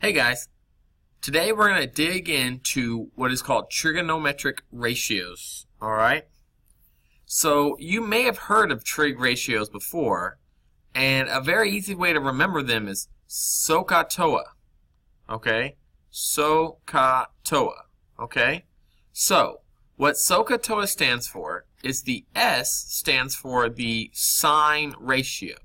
Hey guys, today we're going to dig into what is called trigonometric ratios, alright? So you may have heard of trig ratios before, and a very easy way to remember them is Sohcahtoa, okay? Sohcahtoa, okay? So, what Sohcahtoa stands for is the S stands for the sine ratio.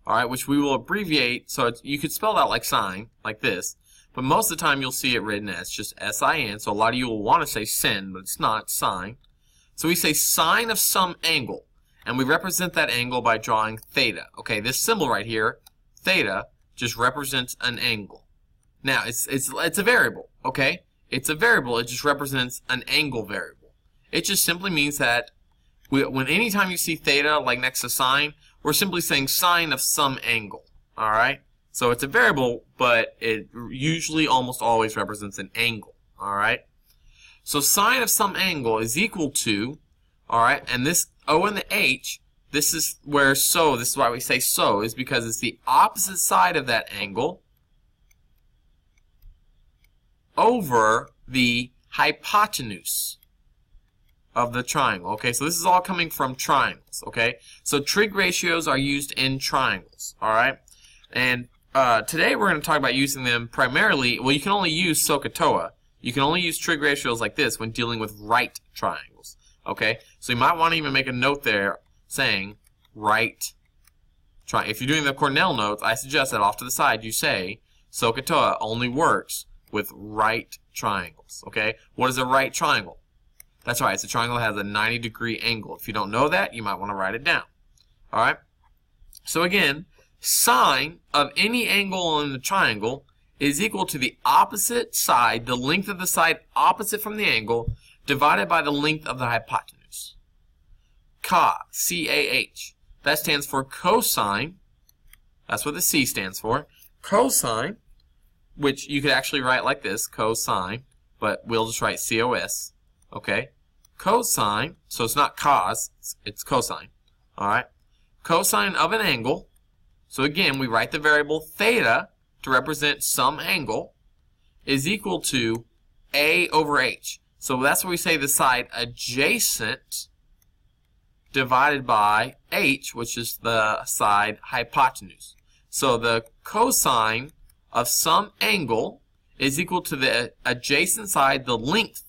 Alright, which we will abbreviate, so you could spell it out like sine, like this, but most of the time you'll see it written as just S-I-N, so a lot of you will want to say sin, but it's not, sine. So we say sine of some angle, and we represent that angle by drawing theta. Okay, this symbol right here, theta, just represents an angle. Now, it's a variable, okay? It's a variable, it just represents an angle variable. It just simply means that anytime you see theta, like next to sine, we're simply saying sine of some angle, alright? So it's a variable, but it usually almost always represents an angle, alright? So sine of some angle is equal to, alright, and this O and the H, this is where this is why we say so, is because it's the opposite side of that angle over the hypotenuse of the triangle. Okay, so this is all coming from triangles, okay? So trig ratios are used in triangles, alright? And today we're going to talk about using them primarily, well, you can only use Sohcahtoa. You can only use trig ratios like this when dealing with right triangles, okay? So you might want to even make a note there saying right triangle. If you're doing the Cornell notes, I suggest that off to the side you say Sohcahtoa only works with right triangles, okay? What is a right triangle? That's right, it's a triangle that has a 90-degree angle. If you don't know that, you might want to write it down. Alright? So again, sine of any angle in the triangle is equal to the opposite side, the length of the side opposite from the angle, divided by the length of the hypotenuse. Ca, C-A-H. That stands for cosine. That's what the C stands for. Cosine, which you could actually write like this, cosine, but we'll just write C-O-S. Okay? Cosine, so it's not cos, it's cosine. Alright? Cosine of an angle, so again, we write the variable theta to represent some angle, is equal to A over H. So that's where we say the side adjacent divided by H, which is the side hypotenuse. So the cosine of some angle is equal to the adjacent side, the length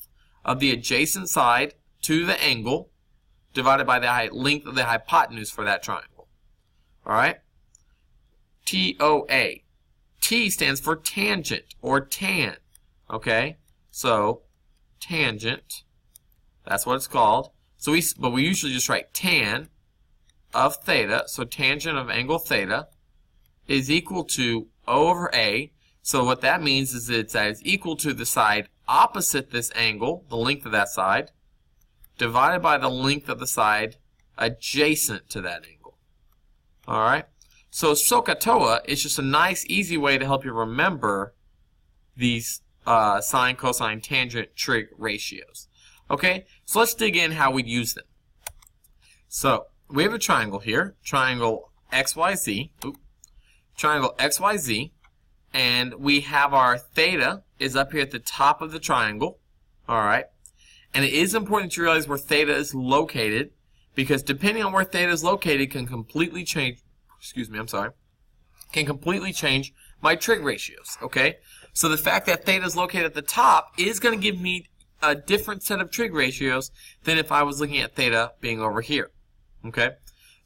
of the adjacent side to the angle divided by the length of the hypotenuse for that triangle. Alright? T-O-A. T stands for tangent or tan. Okay? So, tangent. That's what it's called. But we usually just write tan of theta. So tangent of angle theta is equal to O over A. So what that means is that it's equal to the side opposite this angle, the length of that side, divided by the length of the side adjacent to that angle. Alright? So Sohcahtoa is just a nice, easy way to help you remember these sine, cosine, tangent, trig ratios. Okay? So let's dig in how we'd use them. So, we have a triangle here, triangle XYZ. Triangle XYZ. And we have our theta is up here at the top of the triangle. Alright? And it is important to realize where theta is located, because depending on where theta is located can completely change, can completely change my trig ratios, okay? So the fact that theta is located at the top is going to give me a different set of trig ratios than if I was looking at theta being over here, okay?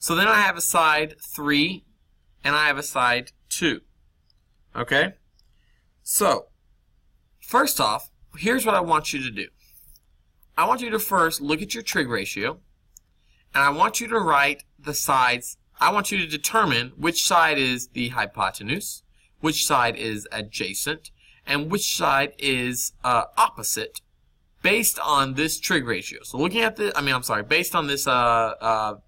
So then I have a side 3 and I have a side 2. Okay? So, first off, here's what I want you to do. I want you to first look at your trig ratio, and I want you to write the sides. I want you to determine which side is the hypotenuse, which side is adjacent, and which side is opposite based on this trig ratio. So looking at based on this angle,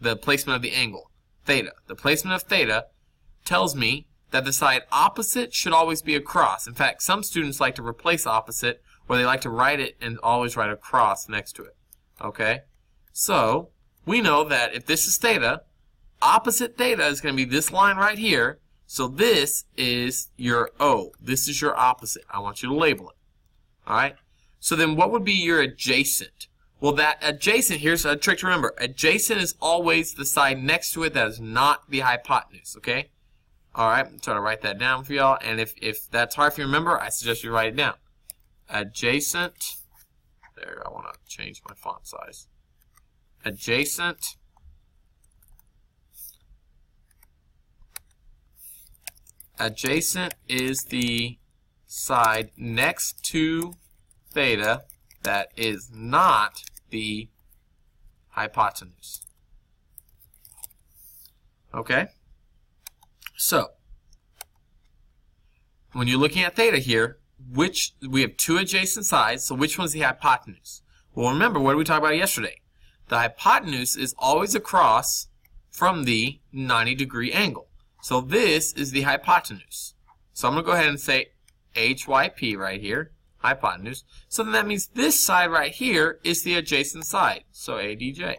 the placement of the angle, theta. The placement of theta tells me that the side opposite should always be a cross. In fact, some students like to replace opposite, or they like to write it and always write a cross next to it. Okay? So, we know that if this is theta, opposite theta is going to be this line right here. So this is your O. This is your opposite. I want you to label it. All right? So then what would be your adjacent? Well, that adjacent, here's a trick to remember. Adjacent is always the side next to it that is not the hypotenuse, okay? All right, I'm trying to write that down for y'all. And if that's hard for you to remember, I suggest you write it down. Adjacent. There, I want to change my font size. Adjacent. Adjacent is the side next to theta that is not the hypotenuse. Okay? So, when you're looking at theta here, we have two adjacent sides, so which one's the hypotenuse? Well, remember, what did we talk about yesterday? The hypotenuse is always across from the 90-degree angle. So this is the hypotenuse. So I'm going to go ahead and say HYP right here, hypotenuse. So then that means this side right here is the adjacent side. So ADJ.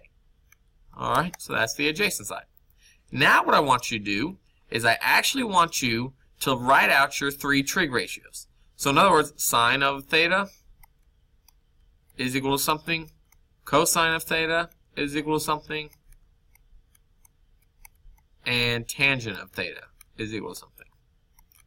Alright, so that's the adjacent side. Now what I want you to do is I actually want you to write out your three trig ratios. So in other words, sine of theta is equal to something. Cosine of theta is equal to something. And tangent of theta is equal to something.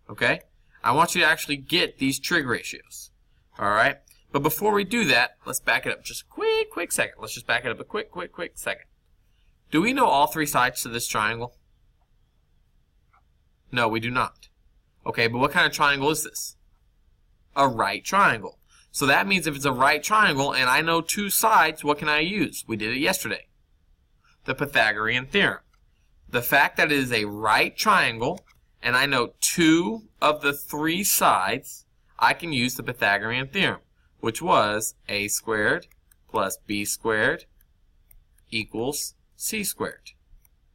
Okay? I want you to actually get these trig ratios. Alright? But before we do that, let's back it up just a quick second. Let's just back it up a quick second. Do we know all three sides to this triangle? No, we do not. Okay, but what kind of triangle is this? A right triangle. So that means if it's a right triangle and I know two sides, what can I use? We did it yesterday. The Pythagorean Theorem. The fact that it is a right triangle and I know two of the three sides, I can use the Pythagorean Theorem, which was a squared plus b squared equals c squared.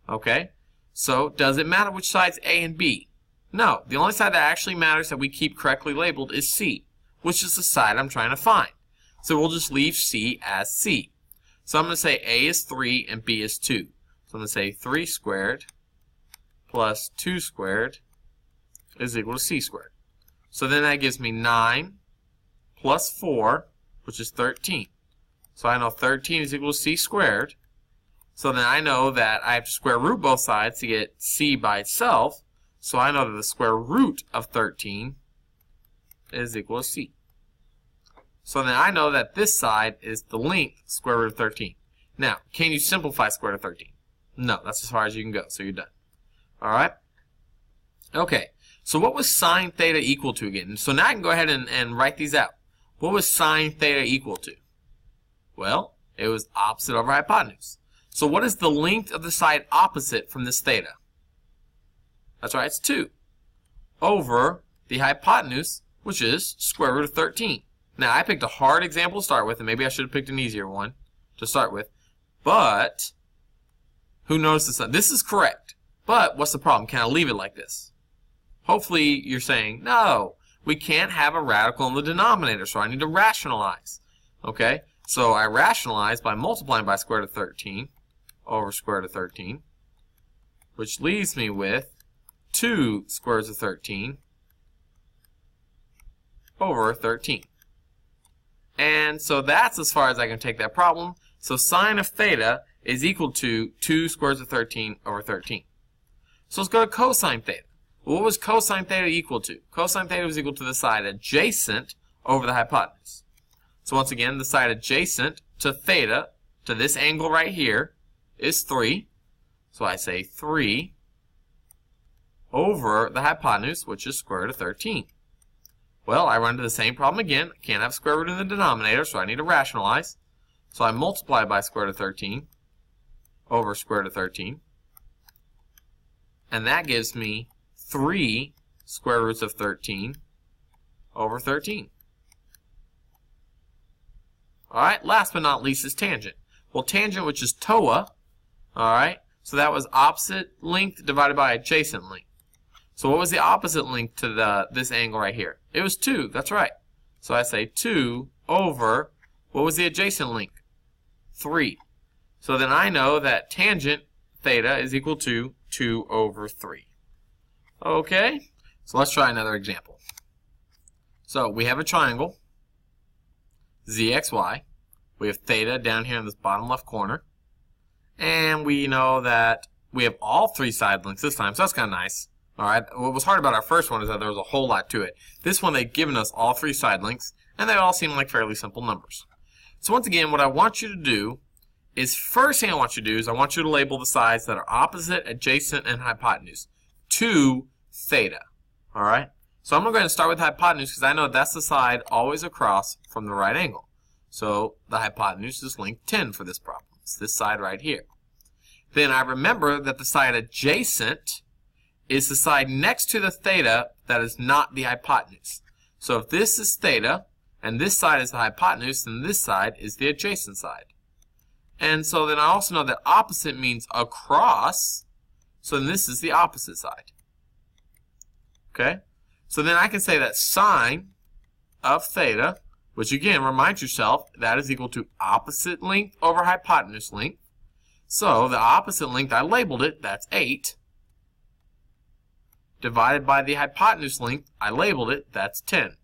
Okay? So, does it matter which side's A and B? No. The only side that actually matters that we keep correctly labeled is C, which is the side I'm trying to find. So we'll just leave C as C. So I'm going to say A is 3 and B is 2. So I'm going to say 3 squared plus 2 squared is equal to C squared. So then that gives me 9 plus 4, which is 13. So I know 13 is equal to C squared. So then I know that I have to square root both sides to get C by itself. So I know that the square root of 13 is equal to C. So then I know that this side is the length square root of 13. Now, can you simplify square root of 13? No, that's as far as you can go. So you're done. Alright? Okay. So what was sine theta equal to again? So now I can go ahead and write these out. What was sine theta equal to? Well, it was opposite over hypotenuse. So what is the length of the side opposite from this theta? That's right, it's 2 over the hypotenuse, which is square root of 13. Now, I picked a hard example to start with, and maybe I should have picked an easier one to start with. But, who notices that? This is correct. But, what's the problem? Can I leave it like this? Hopefully, you're saying, no, we can't have a radical in the denominator, so I need to rationalize. Okay? So, I rationalize by multiplying by square root of 13 over square root of 13, which leaves me with 2 square roots of 13 over 13. And so that's as far as I can take that problem. So sine of theta is equal to 2 square roots of 13 over 13. So let's go to cosine theta. Well, what was cosine theta equal to? Cosine theta was equal to the side adjacent over the hypotenuse. So once again, the side adjacent to theta, to this angle right here, is 3. So I say 3 over the hypotenuse, which is square root of 13. Well, I run into the same problem again. I can't have square root in the denominator, so I need to rationalize. So I multiply by square root of 13 over square root of 13. And that gives me 3 square roots of 13 over 13. Alright, last but not least is tangent. Well, tangent, which is TOA, alright, so that was opposite length divided by adjacent length. So what was the opposite length to this angle right here? It was 2, that's right. So I say 2 over, what was the adjacent length? 3. So then I know that tangent theta is equal to 2 over 3. Okay, so let's try another example. So we have a triangle, ZXY. We have theta down here in this bottom left corner. And we know that we have all three side lengths this time, so that's kind of nice. Alright, what was hard about our first one is that there was a whole lot to it. This one, they've given us all three side lengths, and they all seem like fairly simple numbers. So once again, what I want you to do is, first thing I want you to do is I want you to label the sides that are opposite, adjacent, and hypotenuse to theta. Alright? So I'm going to start with hypotenuse because I know that's the side always across from the right angle. So the hypotenuse is length 10 for this problem. It's this side right here. Then I remember that the side adjacent is the side next to the theta that is not the hypotenuse. So if this is theta, and this side is the hypotenuse, then this side is the adjacent side. And so then I also know that opposite means across, so then this is the opposite side. Okay? So then I can say that sine of theta, which again, remind yourself, that is equal to opposite length over hypotenuse length. So the opposite length, I labeled it, that's 8. Divided by the hypotenuse length, I labeled it, that's 10.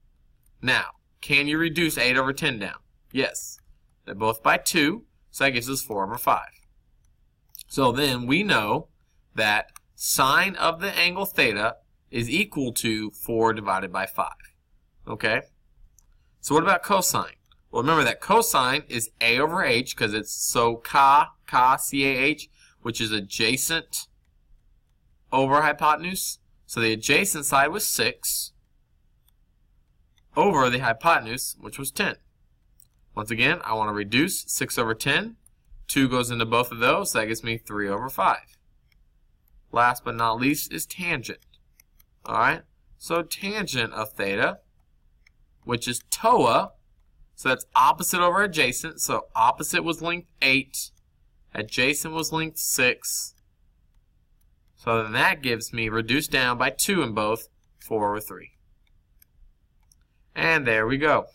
Now, can you reduce 8 over 10 down? Yes. They're both by 2, so that gives us 4 over 5. So then we know that sine of the angle theta is equal to 4 divided by 5. Okay? So what about cosine? Well, remember that cosine is a over h because it's Sohcahtoa, C-A-H, which is adjacent over hypotenuse. So the adjacent side was 6 over the hypotenuse, which was 10. Once again, I want to reduce 6 over 10. 2 goes into both of those, so that gives me 3 over 5. Last but not least is tangent. Alright, so tangent of theta, which is toa, so that's opposite over adjacent, so opposite was length 8, adjacent was length 6, so then that gives me, reduced down by 2 in both, 4 over 3. And there we go.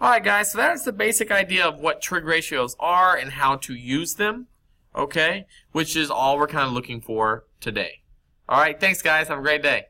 Alright guys, so that's the basic idea of what trig ratios are and how to use them, okay, which is all we're kind of looking for today. Alright, thanks guys, have a great day.